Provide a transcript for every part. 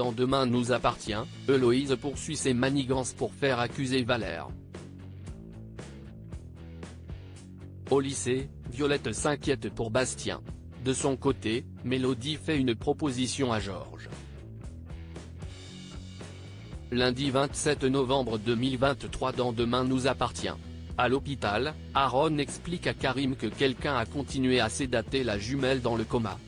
Dans Demain nous appartient, Héloïse poursuit ses manigances pour faire accuser Valère. Au lycée, Violette s'inquiète pour Bastien. De son côté, Mélodie fait une proposition à Georges. Lundi 27 novembre 2023 dans Demain nous appartient. À l'hôpital, Aaron explique à Karim que quelqu'un a continué à sédater la jumelle dans le coma.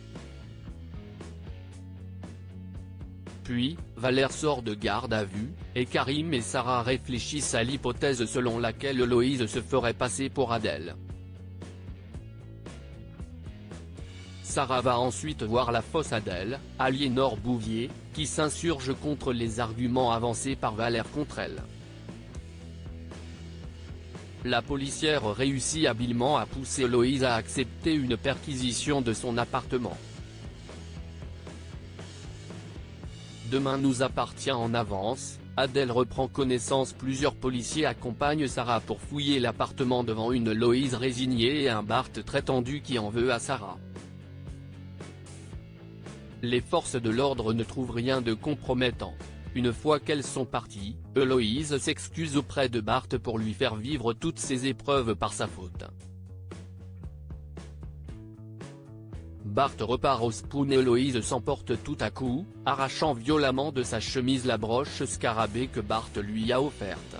Puis, Valère sort de garde à vue, et Karim et Sarah réfléchissent à l'hypothèse selon laquelle Héloïse se ferait passer pour Adèle. Sarah va ensuite voir la fausse Adèle, Aliénor Bouvier, qui s'insurge contre les arguments avancés par Valère contre elle. La policière réussit habilement à pousser Héloïse à accepter une perquisition de son appartement. Demain nous appartient en avance, Adèle reprend connaissance. Plusieurs policiers accompagnent Sarah pour fouiller l'appartement devant une Héloïse résignée et un Bart très tendu qui en veut à Sarah. Les forces de l'ordre ne trouvent rien de compromettant. Une fois qu'elles sont parties, Héloïse s'excuse auprès de Bart pour lui faire vivre toutes ces épreuves par sa faute. Bart repart au spoon et Héloïse s'emporte tout à coup, arrachant violemment de sa chemise la broche scarabée que Bart lui a offerte.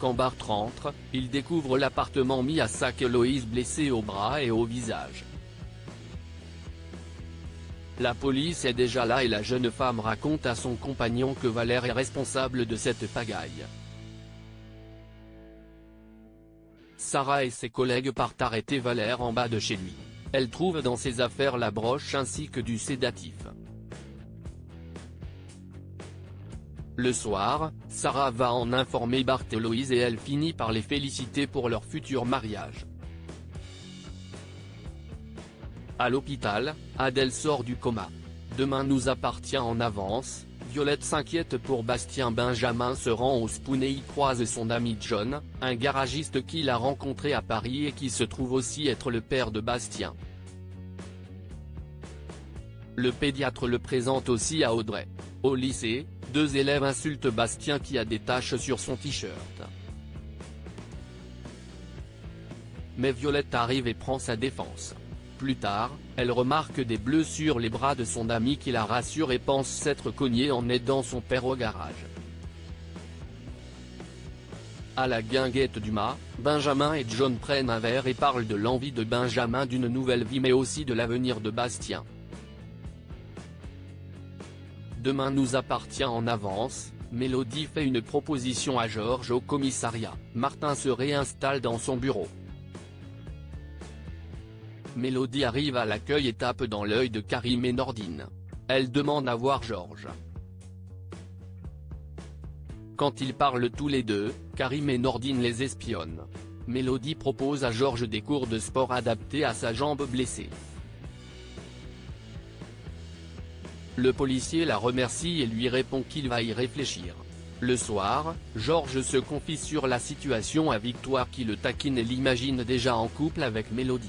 Quand Bart rentre, il découvre l'appartement mis à sac, Héloïse blessée au bras et au visage. La police est déjà là et la jeune femme raconte à son compagnon que Valère est responsable de cette pagaille. Sarah et ses collègues partent arrêter Valère en bas de chez lui. Elle trouve dans ses affaires la broche ainsi que du sédatif. Le soir, Sarah va en informer Bart et Héloïse et elle finit par les féliciter pour leur futur mariage. À l'hôpital, Adèle sort du coma. Demain nous appartient en avance, Violette s'inquiète pour Bastien. Benjamin se rend au spoon et y croise son ami John, un garagiste qu'il a rencontré à Paris et qui se trouve aussi être le père de Bastien. Le pédiatre le présente aussi à Audrey. Au lycée, deux élèves insultent Bastien qui a des taches sur son t-shirt. Mais Violette arrive et prend sa défense. Plus tard, elle remarque des bleus sur les bras de son ami qui la rassure et pense s'être cogné en aidant son père au garage. À la guinguette du mât, Benjamin et John prennent un verre et parlent de l'envie de Benjamin d'une nouvelle vie mais aussi de l'avenir de Bastien. Demain nous appartient en avance, Mélodie fait une proposition à Georges au commissariat. Martin se réinstalle dans son bureau. Mélodie arrive à l'accueil et tape dans l'œil de Karim et Nordine. Elle demande à voir Georges. Quand ils parlent tous les deux, Karim et Nordine les espionnent. Mélodie propose à Georges des cours de sport adaptés à sa jambe blessée. Le policier la remercie et lui répond qu'il va y réfléchir. Le soir, Georges se confie sur la situation à Victoire qui le taquine et l'imagine déjà en couple avec Mélodie.